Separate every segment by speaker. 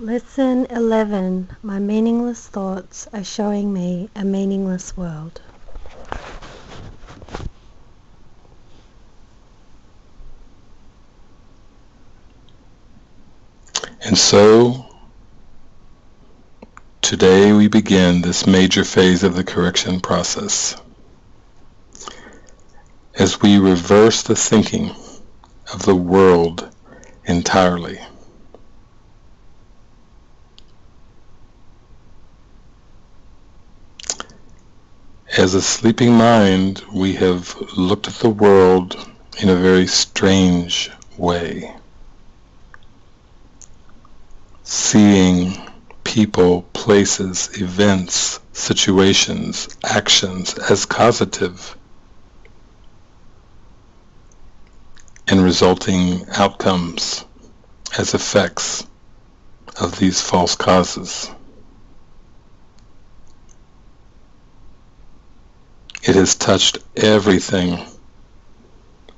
Speaker 1: Lesson 11. My meaningless thoughts are showing me a meaningless world.
Speaker 2: And so, today we begin this major phase of the correction process. As we reverse the thinking of the world entirely. As a sleeping mind, we have looked at the world in a very strange way. Seeing people, places, events, situations, actions as causative and resulting outcomes as effects of these false causes. It has touched everything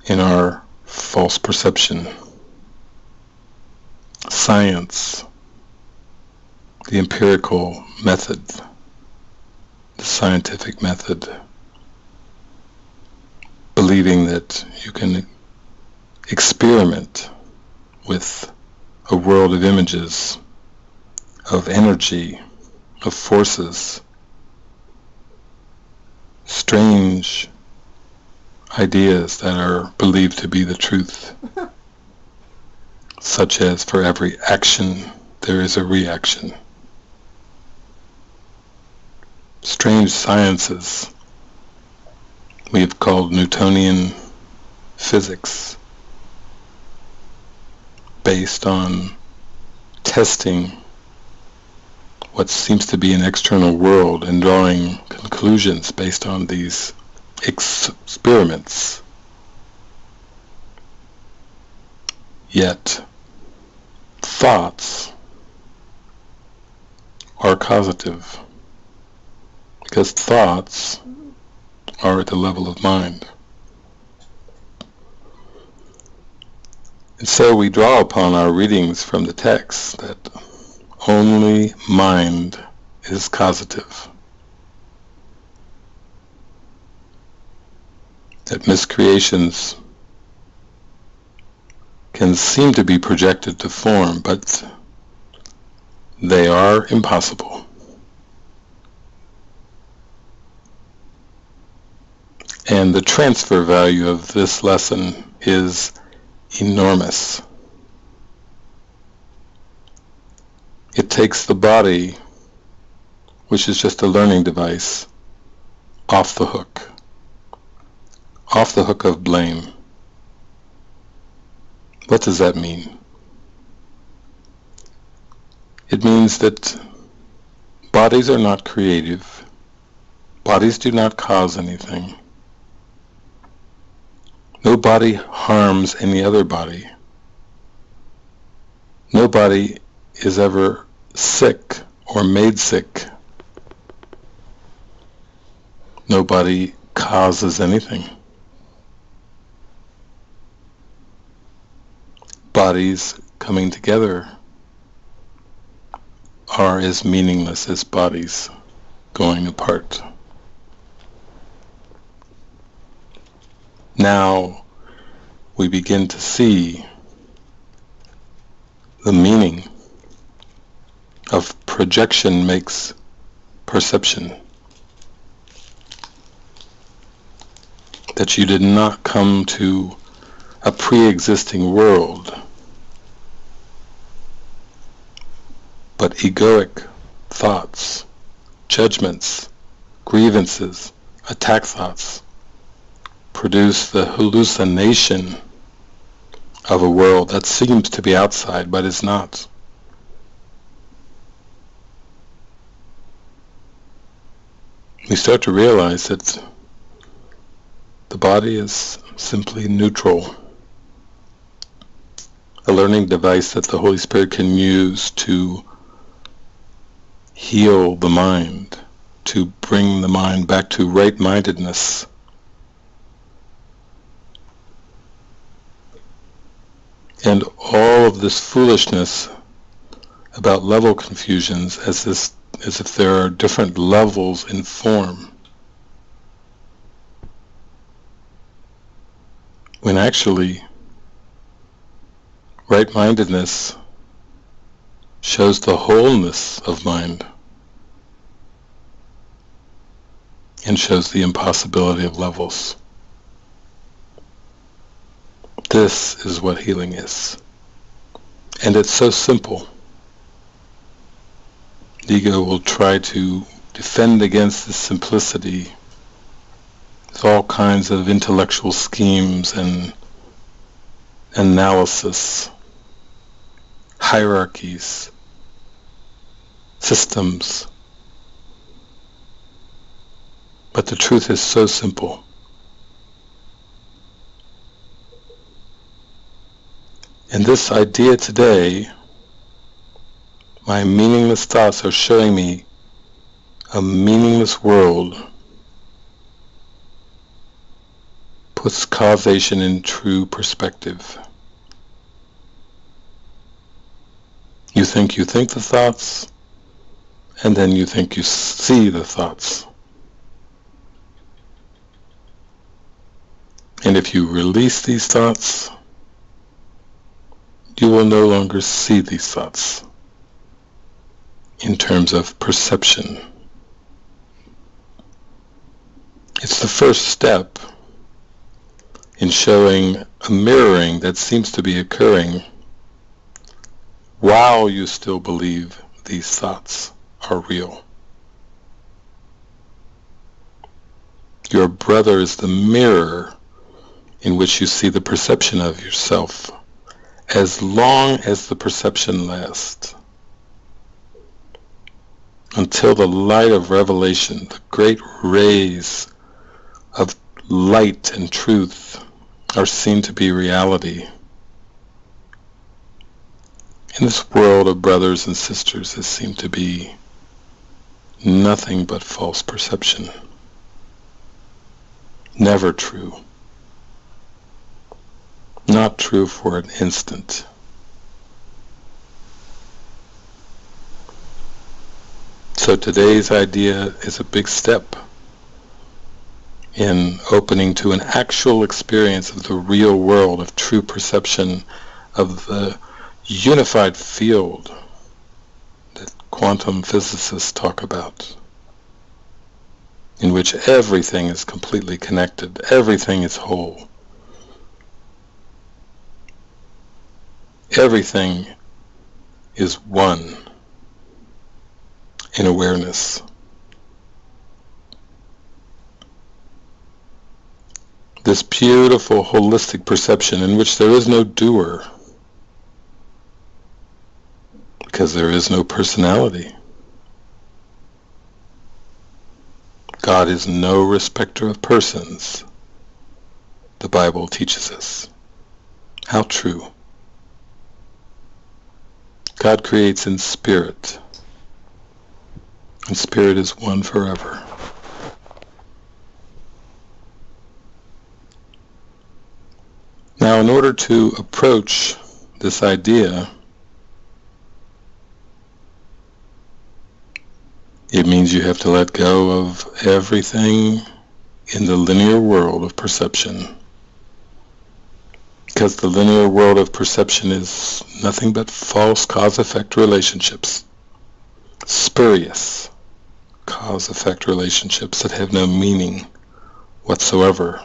Speaker 2: in our false perception. Science, the empirical method, the scientific method, believing that you can experiment with a world of images, of energy, of forces, strange ideas that are believed to be the truth, such as for every action there is a reaction. Strange sciences we have called Newtonian physics, based on testing what seems to be an external world and drawing conclusions based on these experiments. Yet, thoughts are causative, because thoughts are at the level of mind. And so we draw upon our readings from the text that only mind is causative. That miscreations can seem to be projected to form, but they are impossible. And the transfer value of this lesson is enormous. It takes the body, which is just a learning device, off the hook of blame. What does that mean? It means that bodies are not creative. Bodies do not cause anything. No body harms any other body. No body is ever sick or made sick. Nobody causes anything. Bodies coming together are as meaningless as bodies going apart. Now we begin to see the meaning of projection makes perception. That you did not come to a pre-existing world, but egoic thoughts, judgments, grievances, attack thoughts produce the hallucination of a world that seems to be outside but is not. We start to realize that the body is simply neutral, a learning device that the Holy Spirit can use to heal the mind, to bring the mind back to right-mindedness. And all of this foolishness about level confusions as if there are different levels in form, when actually right-mindedness shows the wholeness of mind and shows the impossibility of levels. This is what healing is. And it's so simple. The ego will try to defend against this simplicity with all kinds of intellectual schemes and analysis, hierarchies, systems. But the truth is so simple. And this idea today, my meaningless thoughts are showing me a meaningless world, puts causation in true perspective. You think the thoughts, and then you think you see the thoughts. And if you release these thoughts, you will no longer see these thoughts in terms of perception. It's the first step in showing a mirroring that seems to be occurring while you still believe these thoughts are real. Your brother is the mirror in which you see the perception of yourself, as long as the perception lasts, until the light of revelation, the great rays of light and truth are seen to be reality. In this world of brothers and sisters, there seem to be nothing but false perception. Never true. Not true for an instant. So today's idea is a big step in opening to an actual experience of the real world, of true perception, of the unified field that quantum physicists talk about, in which everything is completely connected, everything is whole. Everything is one in awareness. This beautiful holistic perception in which there is no doer, because there is no personality. God is no respecter of persons, the Bible teaches us. How true. God creates in spirit, and spirit is one forever. Now, in order to approach this idea, it means you have to let go of everything in the linear world of perception. Because the linear world of perception is nothing but false cause-effect relationships, spurious cause-effect relationships that have no meaning whatsoever.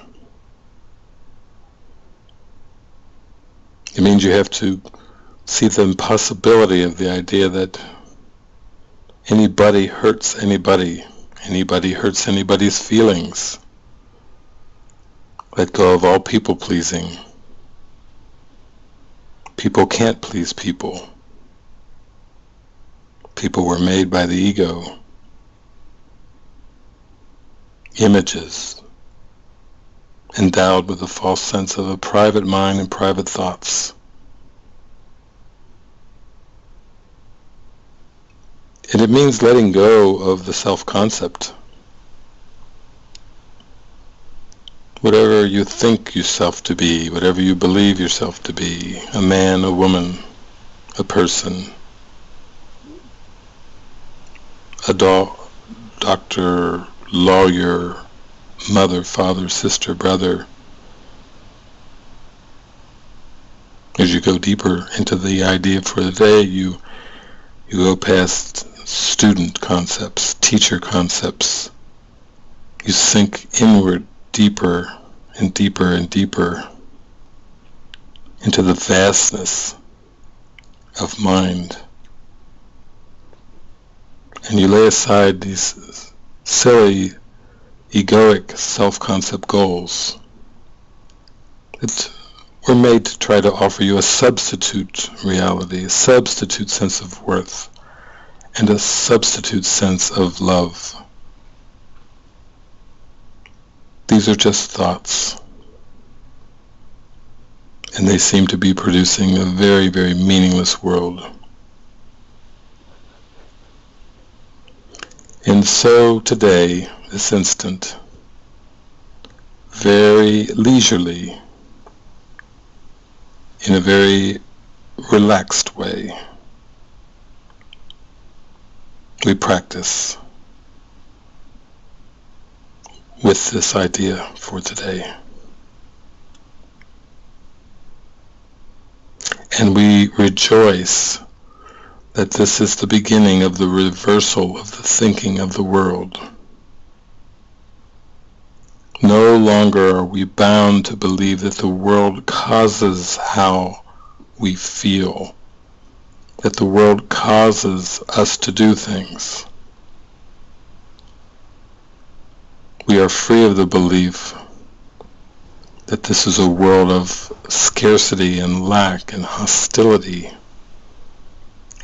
Speaker 2: It means you have to see the impossibility of the idea that anybody hurts anybody hurts anybody's feelings. Let go of all people-pleasing. People can't please people. People were made by the ego. Images, endowed with a false sense of a private mind and private thoughts. And it means letting go of the self-concept. Whatever you think yourself to be, whatever you believe yourself to be, a man, a woman, a person, adult, doctor, lawyer, mother, father, sister, brother. As you go deeper into the idea for the day, you go past student concepts, teacher concepts. You sink inward deeper and deeper and deeper into the vastness of mind. And you lay aside these silly, egoic self-concept goals that were made to try to offer you a substitute reality, a substitute sense of worth, and a substitute sense of love. These are just thoughts, and they seem to be producing a very, very meaningless world. And so today, this instant, very leisurely, in a very relaxed way, we practice with this idea for today. And we rejoice that this is the beginning of the reversal of the thinking of the world. No longer are we bound to believe that the world causes how we feel, that the world causes us to do things. We are free of the belief that this is a world of scarcity and lack and hostility,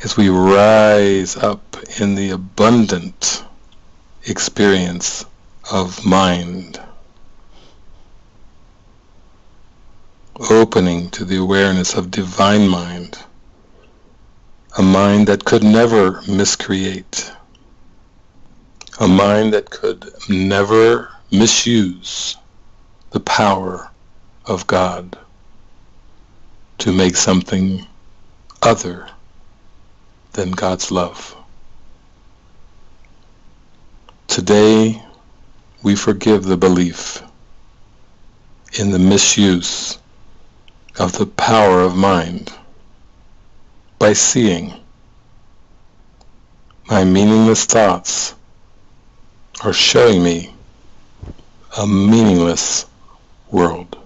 Speaker 2: as we rise up in the abundant experience of mind, opening to the awareness of divine mind, a mind that could never miscreate, a mind that could never misuse the power of God to make something other than God's love. Today, we forgive the belief in the misuse of the power of mind by seeing my meaningless thoughts are showing me a meaningless world.